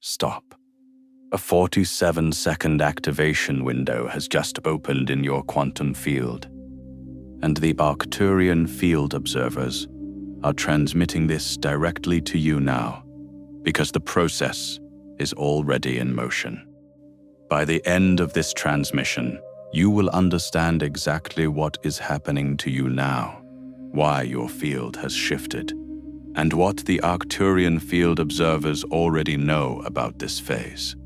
stop. A 47-second activation window has just opened in your quantum field, and the Arcturian Field Observers are transmitting this directly to you now, because the process is already in motion. By the end of this transmission, you will understand exactly what is happening to you now, why your field has shifted, and what the Arcturian Field Observers already know about this phase.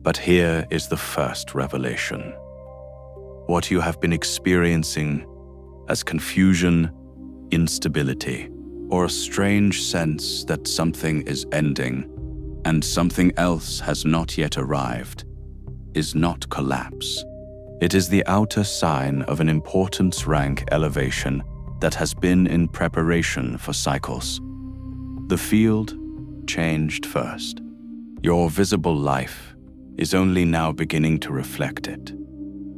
But here is the first revelation. What you have been experiencing as confusion, instability, or a strange sense that something is ending and something else has not yet arrived, is not collapse. It is the outer sign of an importance rank elevation that has been in preparation for cycles. The field changed first. Your visible life is only now beginning to reflect it.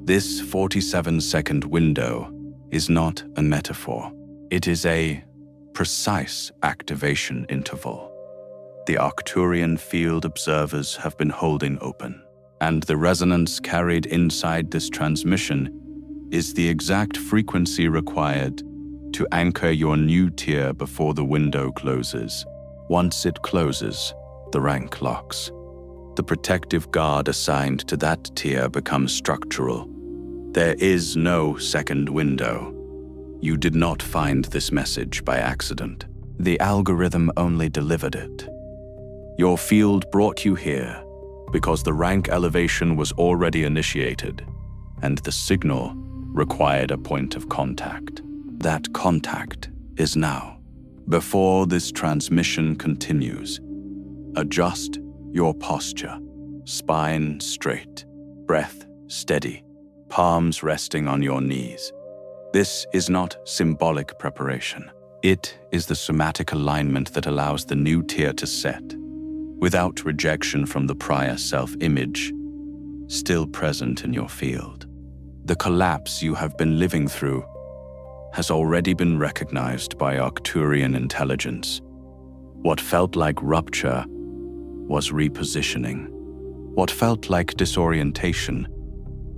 This 47-second window is not a metaphor. It is a precise activation interval the Arcturian Field Observers have been holding open, and the resonance carried inside this transmission is the exact frequency required to anchor your new tier before the window closes. Once it closes, the rank locks. The protective guard assigned to that tier becomes structural. There is no second window. You did not find this message by accident. The algorithm only delivered it. Your field brought you here because the rank elevation was already initiated, and the signal required a point of contact. That contact is now. Before this transmission continues, adjust your posture, spine straight, breath steady, palms resting on your knees. This is not symbolic preparation. It is the somatic alignment that allows the new tier to set, without rejection from the prior self-image, still present in your field. The collapse you have been living through has already been recognized by Arcturian intelligence. What felt like rupture was repositioning. What felt like disorientation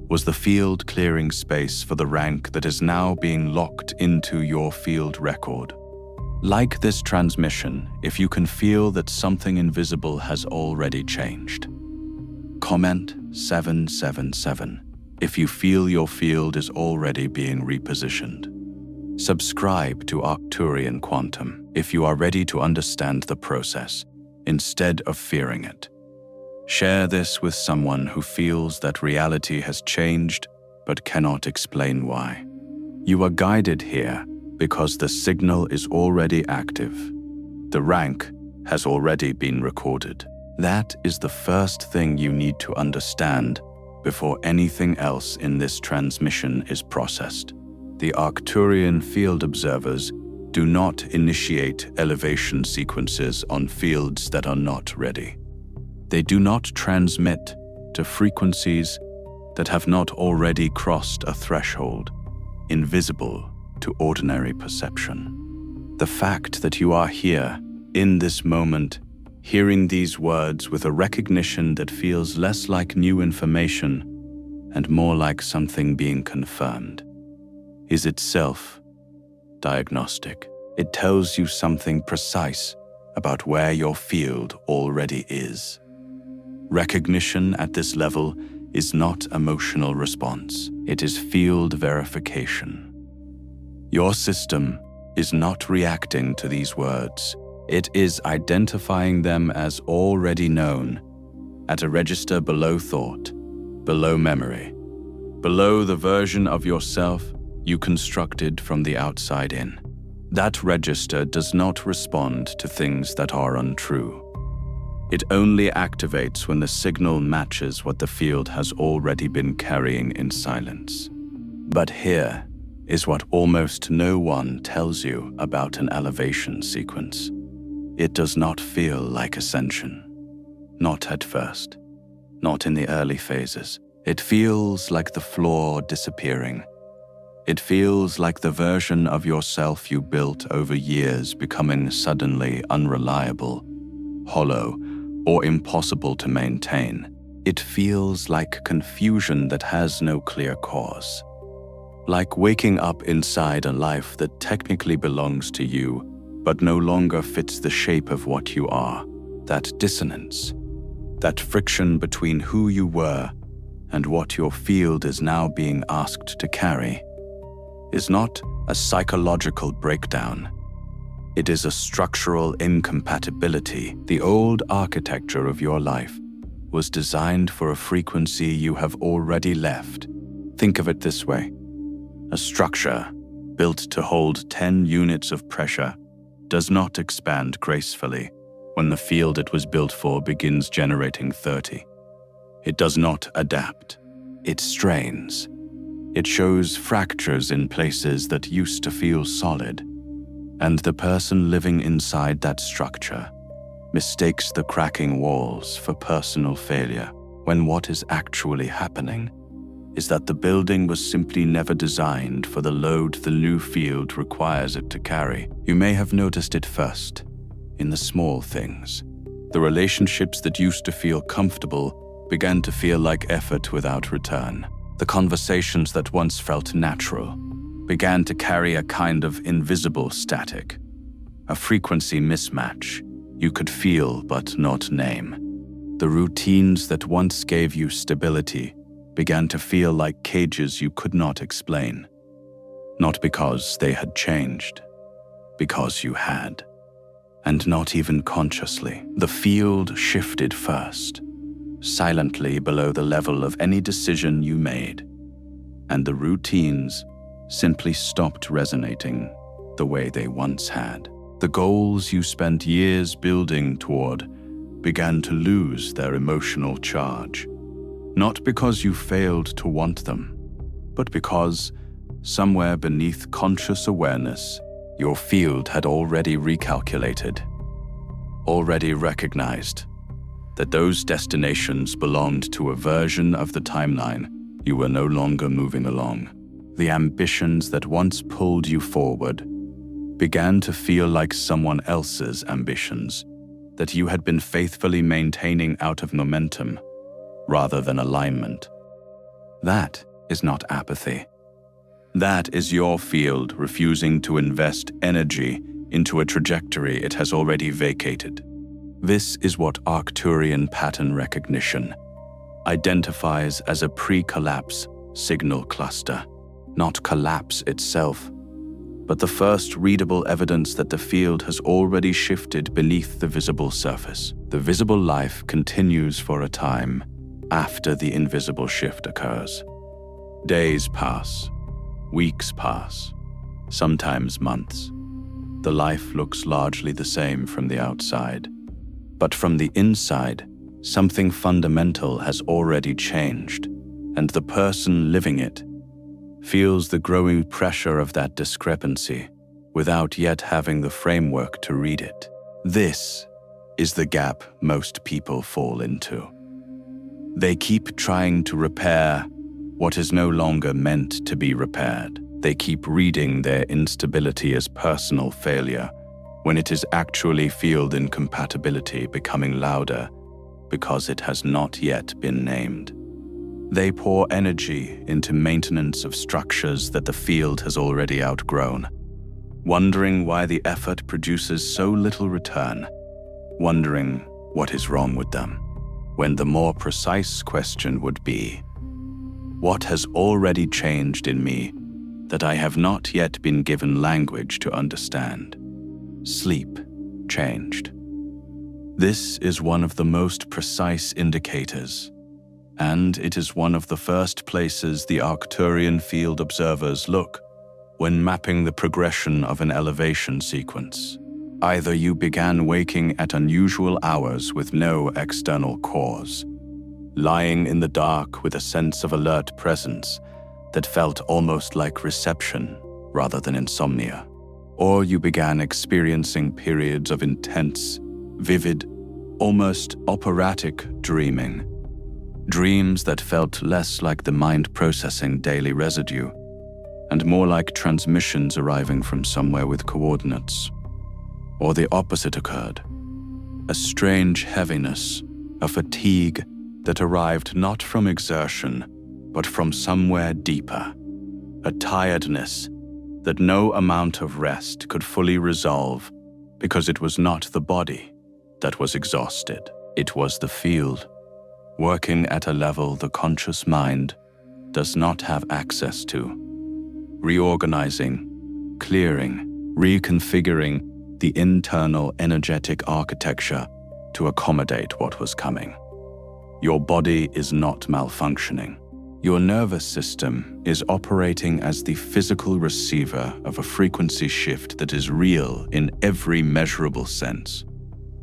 was the field clearing space for the rank that is now being locked into your field record. Like this transmission, if you can feel that something invisible has already changed. Comment 777 if you feel your field is already being repositioned. Subscribe to Arcturian Quantum if you are ready to understand the process instead of fearing it. Share this with someone who feels that reality has changed but cannot explain why. You are guided here because the signal is already active. The rank has already been recorded. That is the first thing you need to understand before anything else in this transmission is processed. The Arcturian Field Observers do not initiate elevation sequences on fields that are not ready. They do not transmit to frequencies that have not already crossed a threshold, invisible to ordinary perception. The fact that you are here, in this moment, hearing these words with a recognition that feels less like new information and more like something being confirmed, is itself diagnostic. It tells you something precise about where your field already is. Recognition at this level is not emotional response. It is field verification. Your system is not reacting to these words. It is identifying them as already known at a register below thought, below memory, below the version of yourself you constructed from the outside in. That register does not respond to things that are untrue. It only activates when the signal matches what the field has already been carrying in silence. But here is what almost no one tells you about an elevation sequence. It does not feel like ascension. Not at first. Not in the early phases. It feels like the floor disappearing. It feels like the version of yourself you built over years becoming suddenly unreliable, hollow, or impossible to maintain. It feels like confusion that has no clear cause. Like waking up inside a life that technically belongs to you, but no longer fits the shape of what you are. That dissonance, that friction between who you were and what your field is now being asked to carry, is not a psychological breakdown. It is a structural incompatibility. The old architecture of your life was designed for a frequency you have already left. Think of it this way. A structure built to hold 10 units of pressure does not expand gracefully when the field it was built for begins generating 30. It does not adapt. It strains. It shows fractures in places that used to feel solid, and the person living inside that structure mistakes the cracking walls for personal failure, when what is actually happening is that the building was simply never designed for the load the new field requires it to carry. You may have noticed it first in the small things. The relationships that used to feel comfortable began to feel like effort without return. The conversations that once felt natural began to carry a kind of invisible static, a frequency mismatch you could feel but not name. The routines that once gave you stability began to feel like cages you could not explain, not because they had changed, because you had. And not even consciously. The field shifted first, silently below the level of any decision you made, and the routines simply stopped resonating the way they once had. The goals you spent years building toward began to lose their emotional charge, not because you failed to want them, but because somewhere beneath conscious awareness, your field had already recalculated, already recognized that those destinations belonged to a version of the timeline you were no longer moving along. The ambitions that once pulled you forward began to feel like someone else's ambitions that you had been faithfully maintaining out of momentum rather than alignment. That is not apathy. That is your field refusing to invest energy into a trajectory it has already vacated. This is what Arcturian pattern recognition identifies as a pre-collapse signal cluster. Not collapse itself, but the first readable evidence that the field has already shifted beneath the visible surface. The visible life continues for a time after the invisible shift occurs. Days pass, weeks pass, sometimes months. The life looks largely the same from the outside, but from the inside, something fundamental has already changed, and the person living it feels the growing pressure of that discrepancy without yet having the framework to read it. This is the gap most people fall into. They keep trying to repair what is no longer meant to be repaired. They keep reading their instability as personal failure when it is actually field incompatibility becoming louder because it has not yet been named. They pour energy into maintenance of structures that the field has already outgrown, wondering why the effort produces so little return, wondering what is wrong with them, when the more precise question would be, what has already changed in me that I have not yet been given language to understand? Sleep changed. This is one of the most precise indicators, and it is one of the first places the Arcturian Field Observers look when mapping the progression of an elevation sequence. Either you began waking at unusual hours with no external cause, lying in the dark with a sense of alert presence that felt almost like reception rather than insomnia, or you began experiencing periods of intense, vivid, almost operatic dreaming. Dreams that felt less like the mind processing daily residue and more like transmissions arriving from somewhere with coordinates. Or the opposite occurred. a strange heaviness, a fatigue that arrived not from exertion, but from somewhere deeper, a tiredness that no amount of rest could fully resolve, because it was not the body that was exhausted. It was the field, working at a level the conscious mind does not have access to, reorganizing, clearing, reconfiguring the internal energetic architecture to accommodate what was coming. Your body is not malfunctioning. Your nervous system is operating as the physical receiver of a frequency shift that is real in every measurable sense: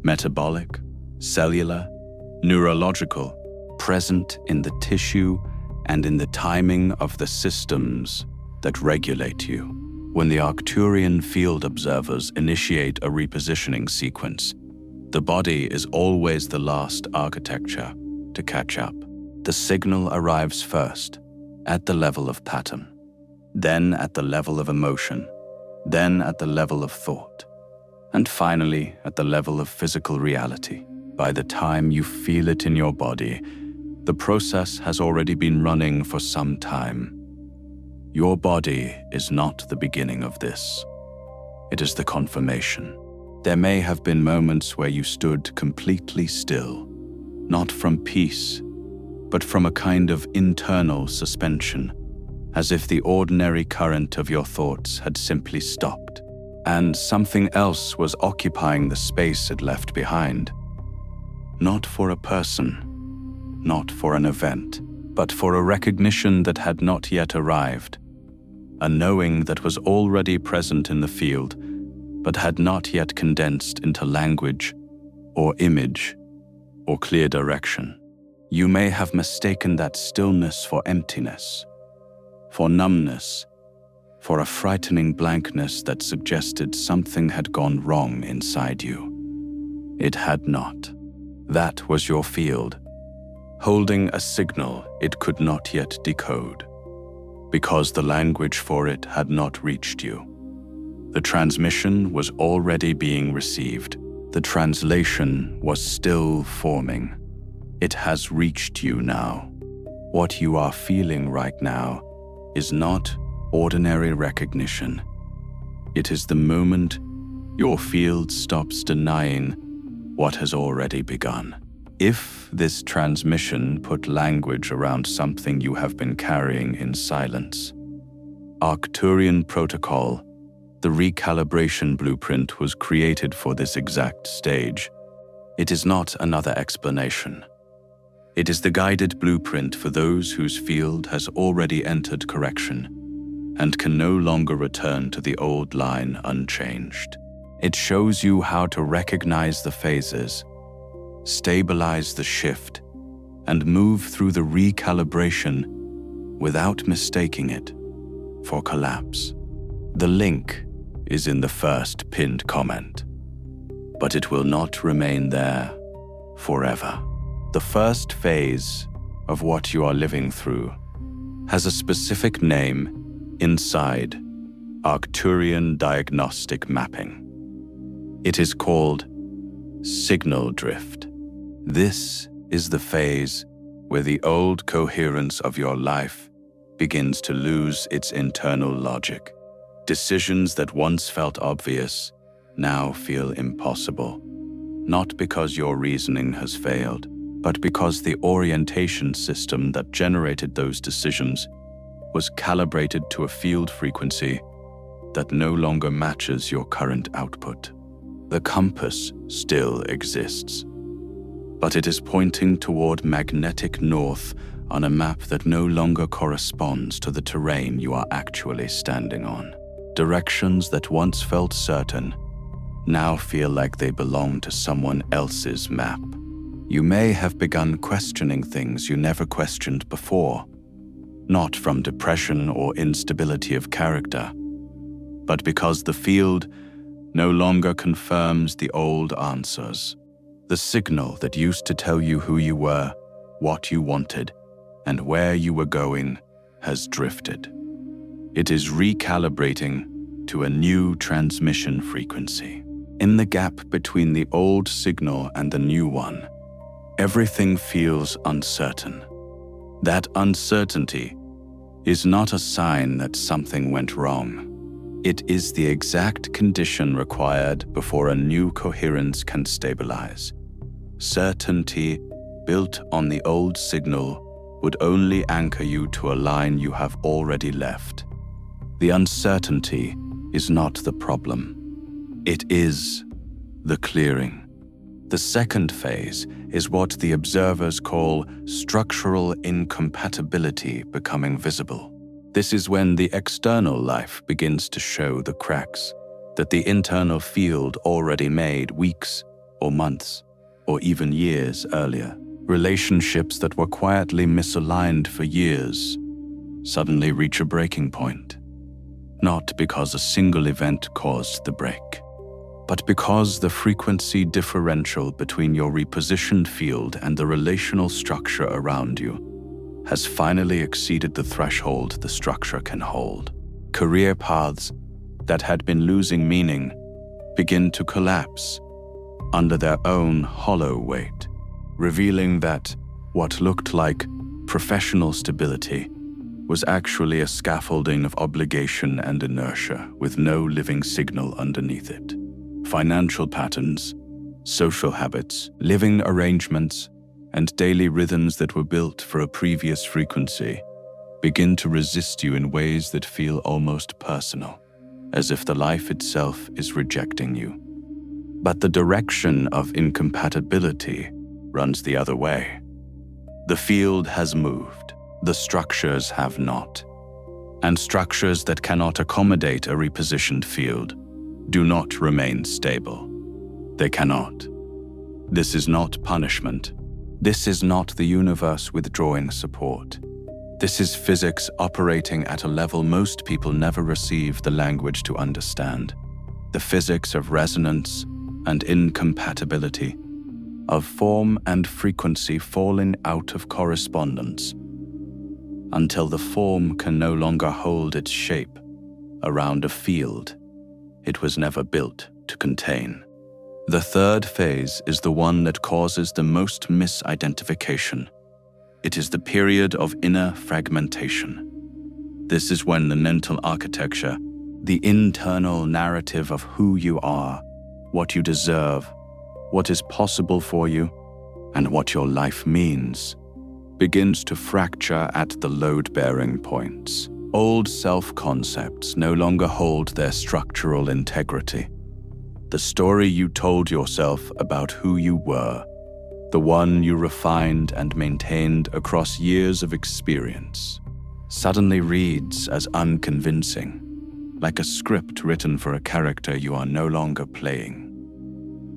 metabolic, cellular, neurological, present in the tissue and in the timing of the systems that regulate you. When the Arcturian Field Observers initiate a repositioning sequence, the body is always the last architecture to catch up. The signal arrives first, at the level of pattern, then at the level of emotion, then at the level of thought, and finally at the level of physical reality. By the time you feel it in your body, the process has already been running for some time. Your body is not the beginning of this. It is the confirmation. There may have been moments where you stood completely still, not from peace, but from a kind of internal suspension, as if the ordinary current of your thoughts had simply stopped, and something else was occupying the space it left behind. Not for a person, not for an event, but for a recognition that had not yet arrived, a knowing that was already present in the field, but had not yet condensed into language or image or clear direction. You may have mistaken that stillness for emptiness, for numbness, for a frightening blankness that suggested something had gone wrong inside you. It had not. That was your field, holding a signal it could not yet decode, because the language for it had not reached you. The transmission was already being received. The translation was still forming. It has reached you now. What you are feeling right now is not ordinary recognition. It is the moment your field stops denying what has already begun. If this transmission put language around something you have been carrying in silence, Arcturian protocol, the recalibration blueprint, was created for this exact stage. It is not another explanation. It is the guided blueprint for those whose field has already entered correction and can no longer return to the old line unchanged. It shows you how to recognize the phases, stabilize the shift, and move through the recalibration without mistaking it for collapse. The link is in the first pinned comment, but it will not remain there forever. The first phase of what you are living through has a specific name inside Arcturian diagnostic mapping. It is called signal drift. This is the phase where the old coherence of your life begins to lose its internal logic. Decisions that once felt obvious now feel impossible, not because your reasoning has failed, but because the orientation system that generated those decisions was calibrated to a field frequency that no longer matches your current output. The compass still exists, but it is pointing toward magnetic north on a map that no longer corresponds to the terrain you are actually standing on. Directions that once felt certain now feel like they belong to someone else's map. You may have begun questioning things you never questioned before, not from depression or instability of character, but because the field no longer confirms the old answers. The signal that used to tell you who you were, what you wanted, and where you were going has drifted. It is recalibrating to a new transmission frequency. In the gap between the old signal and the new one, everything feels uncertain. That uncertainty is not a sign that something went wrong. It is the exact condition required before a new coherence can stabilize. Certainty built on the old signal would only anchor you to a line you have already left. The uncertainty is not the problem. It is the clearing. The second phase is what the observers call structural incompatibility becoming visible. This is when the external life begins to show the cracks that the internal field already made weeks or months or even years earlier. Relationships that were quietly misaligned for years suddenly reach a breaking point, not because a single event caused the break, but because the frequency differential between your repositioned field and the relational structure around you has finally exceeded the threshold the structure can hold. Career paths that had been losing meaning begin to collapse under their own hollow weight, revealing that what looked like professional stability was actually a scaffolding of obligation and inertia with no living signal underneath it. Financial patterns, social habits, living arrangements, and daily rhythms that were built for a previous frequency begin to resist you in ways that feel almost personal, as if the life itself is rejecting you. But the direction of incompatibility runs the other way. The field has moved, the structures have not. And structures that cannot accommodate a repositioned field do not remain stable. They cannot. This is not punishment. This is not the universe withdrawing support. This is physics operating at a level most people never receive the language to understand. The physics of resonance and incompatibility, of form and frequency falling out of correspondence until the form can no longer hold its shape around a field it was never built to contain. The third phase is the one that causes the most misidentification. It is the period of inner fragmentation. This is when the mental architecture, the internal narrative of who you are, what you deserve, what is possible for you, and what your life means, begins to fracture at the load-bearing points. Old self-concepts no longer hold their structural integrity. The story you told yourself about who you were, the one you refined and maintained across years of experience, suddenly reads as unconvincing, like a script written for a character you are no longer playing.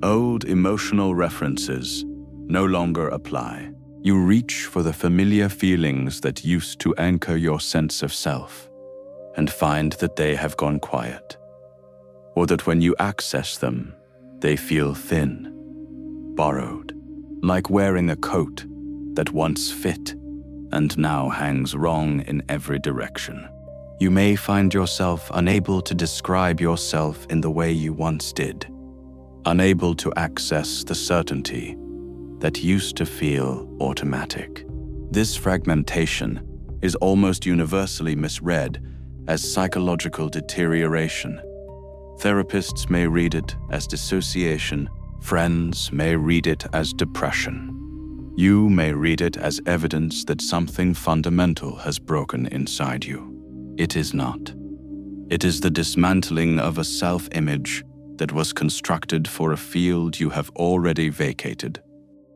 Old emotional references no longer apply. You reach for the familiar feelings that used to anchor your sense of self and find that they have gone quiet, or that when you access them, they feel thin, borrowed, like wearing a coat that once fit and now hangs wrong in every direction. You may find yourself unable to describe yourself in the way you once did, unable to access the certainty that used to feel automatic. This fragmentation is almost universally misread as psychological deterioration. Therapists may read it as dissociation, friends may read it as depression. You may read it as evidence that something fundamental has broken inside you. It is not. It is the dismantling of a self-image that was constructed for a field you have already vacated.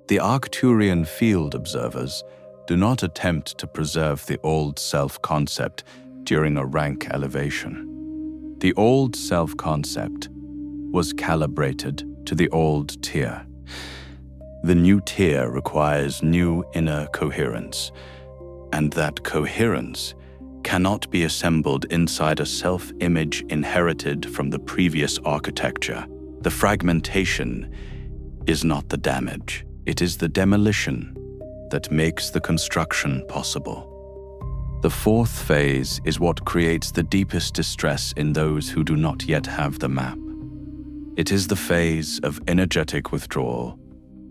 The Arcturian Field Observers do not attempt to preserve the old self-concept during a rank elevation. The old self-concept was calibrated to the old tier. The new tier requires new inner coherence, and that coherence cannot be assembled inside a self-image inherited from the previous architecture. The fragmentation is not the damage. It is the demolition that makes the construction possible. The fourth phase is what creates the deepest distress in those who do not yet have the map. It is the phase of energetic withdrawal.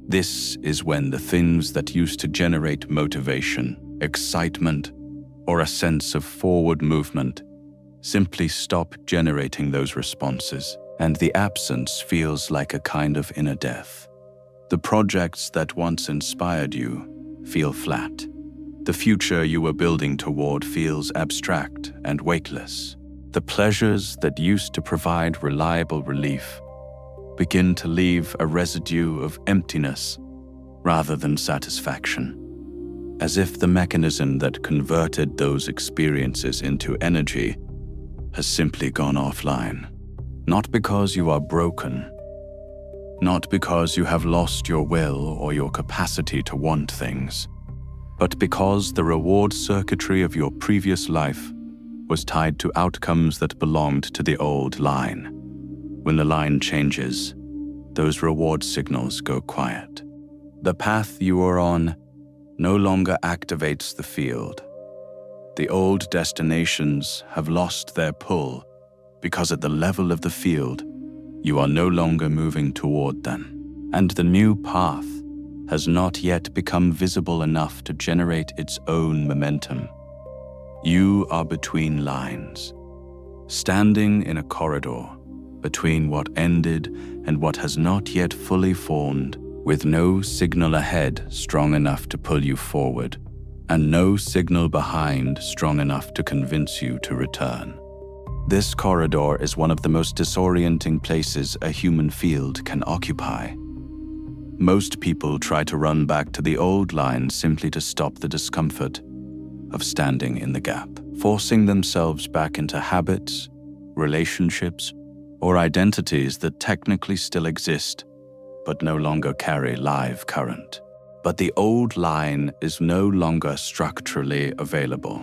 This is when the things that used to generate motivation, excitement, or a sense of forward movement simply stop generating those responses, and the absence feels like a kind of inner death. The projects that once inspired you feel flat. The future you were building toward feels abstract and weightless. The pleasures that used to provide reliable relief begin to leave a residue of emptiness rather than satisfaction, as if the mechanism that converted those experiences into energy has simply gone offline. Not because you are broken, not because you have lost your will or your capacity to want things, but because the reward circuitry of your previous life was tied to outcomes that belonged to the old line. When the line changes, those reward signals go quiet. The path you are on no longer activates the field. The old destinations have lost their pull because at the level of the field, you are no longer moving toward them, and the new path has not yet become visible enough to generate its own momentum. You are between lines, standing in a corridor between what ended and what has not yet fully formed, with no signal ahead strong enough to pull you forward, and no signal behind strong enough to convince you to return. This corridor is one of the most disorienting places a human field can occupy. Most people try to run back to the old line simply to stop the discomfort of standing in the gap, forcing themselves back into habits, relationships, or identities that technically still exist, but no longer carry live current. But the old line is no longer structurally available.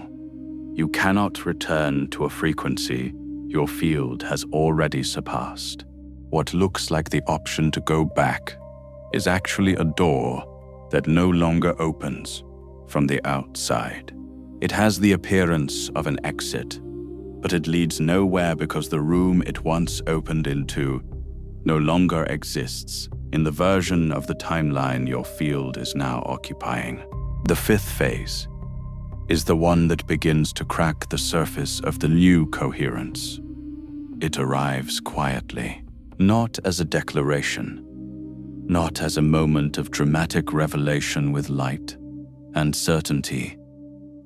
You cannot return to a frequency your field has already surpassed. What looks like the option to go back is actually a door that no longer opens from the outside. It has the appearance of an exit, but it leads nowhere because the room it once opened into no longer exists in the version of the timeline your field is now occupying. The fifth phase is the one that begins to crack the surface of the new coherence. It arrives quietly, not as a declaration, not as a moment of dramatic revelation with light and certainty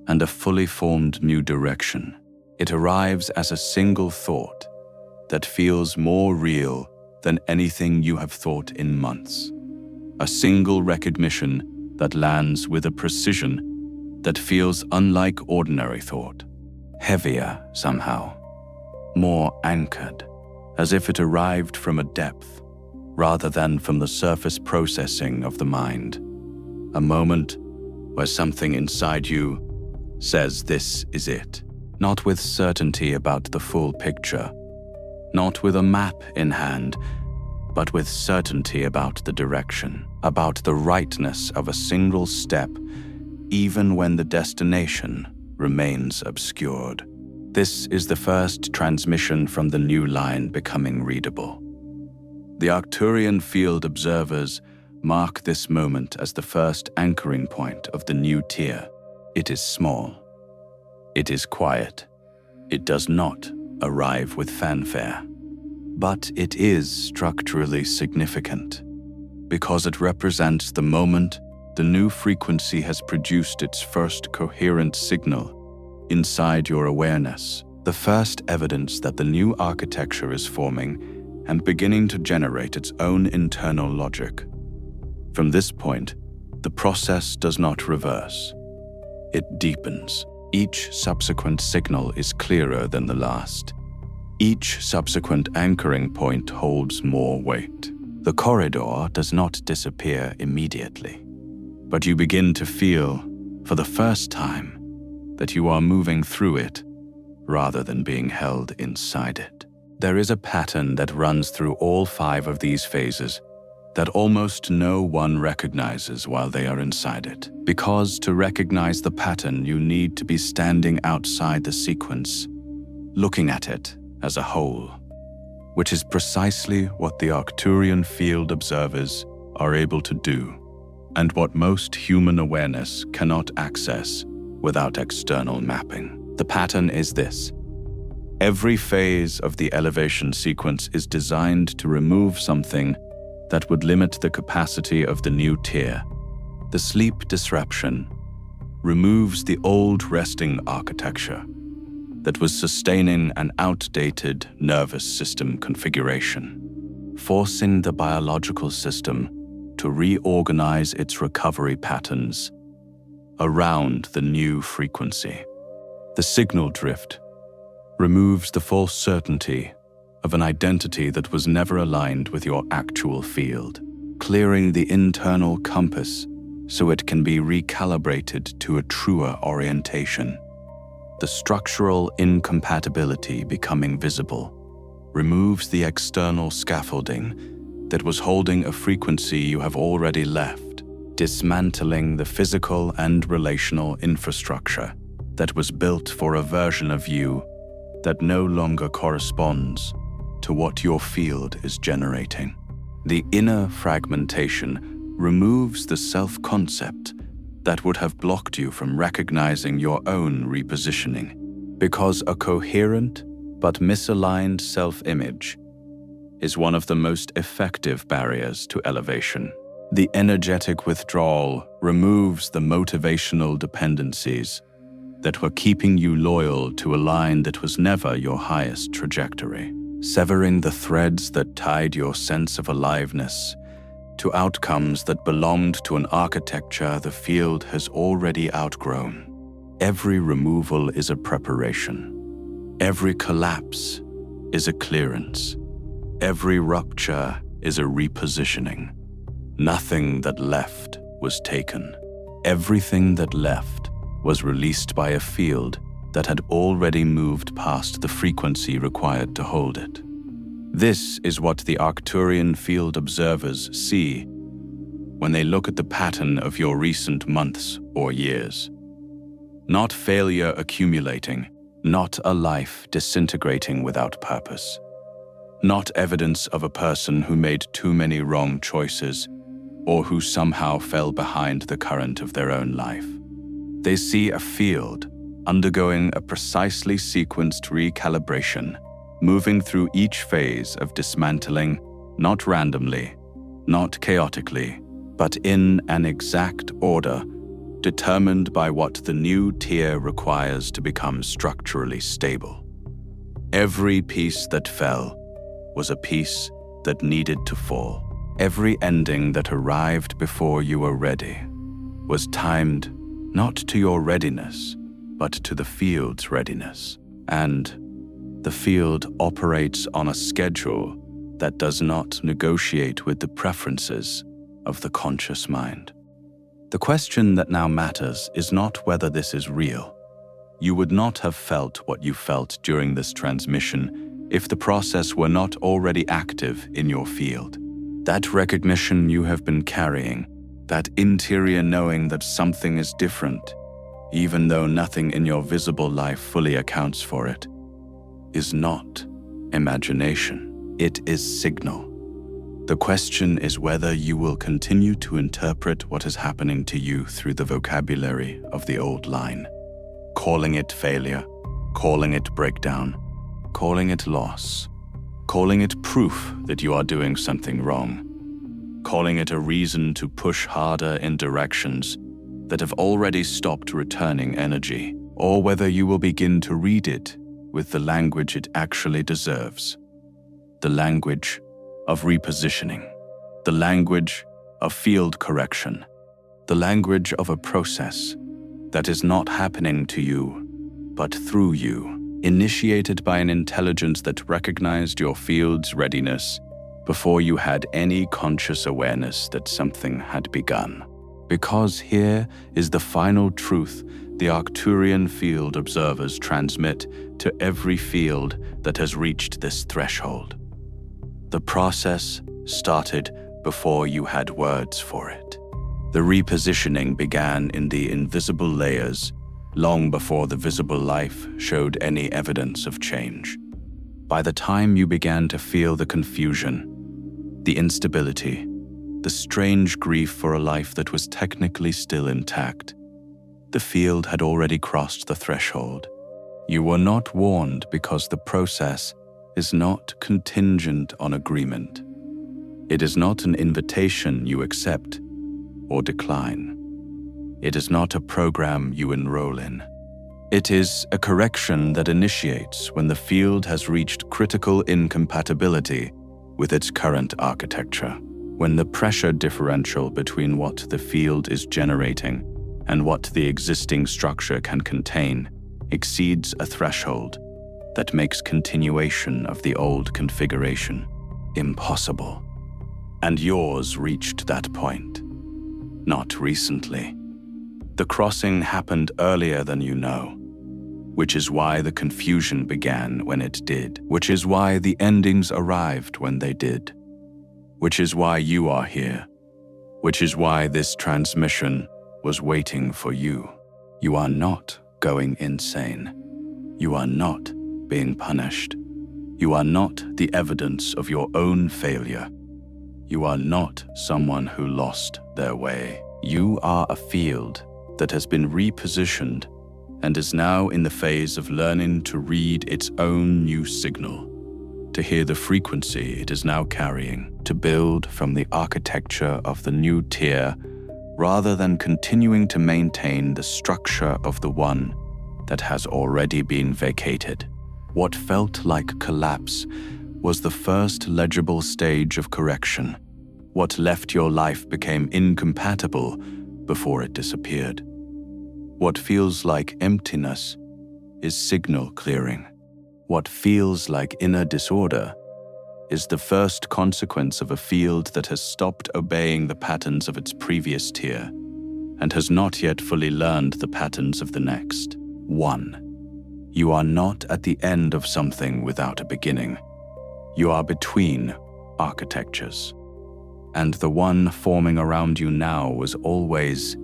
and a fully formed new direction. It arrives as a single thought that feels more real than anything you have thought in months. A single recognition that lands with a precision that feels unlike ordinary thought, heavier somehow, more anchored, as if it arrived from a depth rather than from the surface processing of the mind. A moment where something inside you says this is it, not with certainty about the full picture, not with a map in hand, but with certainty about the direction, about the rightness of a single step, even when the destination remains obscured. This is the first transmission from the new line becoming readable. The Arcturian Field Observers mark this moment as the first anchoring point of the new tier. It is small. It is quiet. It does not arrive with fanfare. But it is structurally significant because it represents the moment the new frequency has produced its first coherent signal inside your awareness, the first evidence that the new architecture is forming and beginning to generate its own internal logic. From this point, the process does not reverse. It deepens. Each subsequent signal is clearer than the last. Each subsequent anchoring point holds more weight. The corridor does not disappear immediately, but you begin to feel, for the first time, that you are moving through it rather than being held inside it. There is a pattern that runs through all 5 of these phases that almost no one recognizes while they are inside it. Because to recognize the pattern, you need to be standing outside the sequence, looking at it as a whole. which is precisely what the Arcturian Field Observers are able to do, and what most human awareness cannot access without external mapping. The pattern is this. Every phase of the elevation sequence is designed to remove something that would limit the capacity of the new tier. The sleep disruption removes the old resting architecture that was sustaining an outdated nervous system configuration, forcing the biological system to reorganize its recovery patterns around the new frequency. The signal drift removes the false certainty of an identity that was never aligned with your actual field, clearing the internal compass so it can be recalibrated to a truer orientation. The structural incompatibility becoming visible removes the external scaffolding that was holding a frequency you have already left, dismantling the physical and relational infrastructure that was built for a version of you that no longer corresponds to what your field is generating. The inner fragmentation removes the self-concept that would have blocked you from recognizing your own repositioning, because a coherent but misaligned self-image is one of the most effective barriers to elevation. The energetic withdrawal removes the motivational dependencies that were keeping you loyal to a line that was never your highest trajectory, severing the threads that tied your sense of aliveness to outcomes that belonged to an architecture the field has already outgrown. Every removal is a preparation. Every collapse is a clearance. Every rupture is a repositioning. Nothing that left was taken. Everything that left was released by a field that had already moved past the frequency required to hold it. This is what the Arcturian Field Observers see when they look at the pattern of your recent months or years. Not failure accumulating, not a life disintegrating without purpose. Not evidence of a person who made too many wrong choices or who somehow fell behind the current of their own life. They see a field undergoing a precisely sequenced recalibration, moving through each phase of dismantling, not randomly, not chaotically, but in an exact order determined by what the new tier requires to become structurally stable. Every piece that fell was a piece that needed to fall. Every ending that arrived before you were ready was timed not to your readiness, but to the field's readiness. And the field operates on a schedule that does not negotiate with the preferences of the conscious mind. The question that now matters is not whether this is real. You would not have felt what you felt during this transmission if the process were not already active in your field. That recognition you have been carrying, that interior knowing that something is different, even though nothing in your visible life fully accounts for it, is not imagination. It is signal. The question is whether you will continue to interpret what is happening to you through the vocabulary of the old line, calling it failure, calling it breakdown, calling it loss, calling it proof that you are doing something wrong, calling it a reason to push harder in directions that have already stopped returning energy, or whether you will begin to read it with the language it actually deserves, the language of repositioning, the language of field correction, the language of a process that is not happening to you, but through you, initiated by an intelligence that recognized your field's readiness before you had any conscious awareness that something had begun. Because here is the final truth the Arcturian Field Observers transmit to every field that has reached this threshold. The process started before you had words for it. The repositioning began in the invisible layers long before the visible life showed any evidence of change. By the time you began to feel the confusion, the instability, the strange grief for a life that was technically still intact, the field had already crossed the threshold. You were not warned because the process is not contingent on agreement. It is not an invitation you accept or decline. It is not a program you enroll in. It is a correction that initiates when the field has reached critical incompatibility with its current architecture, when the pressure differential between what the field is generating and what the existing structure can contain exceeds a threshold that makes continuation of the old configuration impossible. And yours reached that point. Not recently. The crossing happened earlier than you know, which is why the confusion began when it did, which is why the endings arrived when they did, which is why you are here, which is why this transmission was waiting for you. You are not going insane. You are not being punished. You are not the evidence of your own failure. You are not someone who lost their way. You are a field that has been repositioned and is now in the phase of learning to read its own new signal, to hear the frequency it is now carrying, to build from the architecture of the new tier rather than continuing to maintain the structure of the one that has already been vacated. What felt like collapse was the first legible stage of correction. What left your life became incompatible before it disappeared. What feels like emptiness is signal clearing. What feels like inner disorder is the first consequence of a field that has stopped obeying the patterns of its previous tier and has not yet fully learned the patterns of the next. 1. You are not at the end of something without a beginning. You are between architectures. And the one forming around you now was always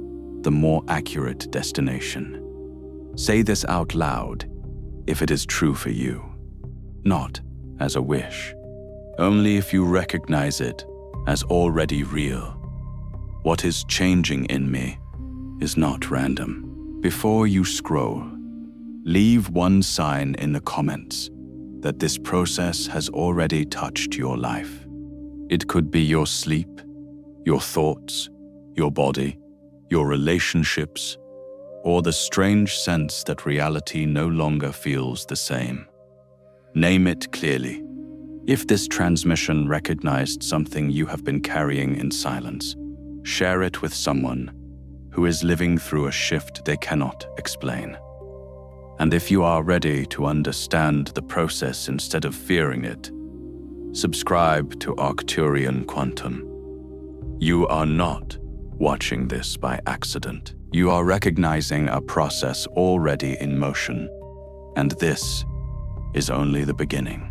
the more accurate destination. Say this out loud if it is true for you, not as a wish, only if you recognize it as already real. What is changing in me is not random. Before you scroll, leave one sign in the comments that this process has already touched your life. It could be your sleep, your thoughts, your body, your relationships, or the strange sense that reality no longer feels the same. Name it clearly. If this transmission recognized something you have been carrying in silence, share it with someone who is living through a shift they cannot explain. And if you are ready to understand the process instead of fearing it, subscribe to Arcturian Quantum. You are not watching this by accident. You are recognizing a process already in motion, and this is only the beginning.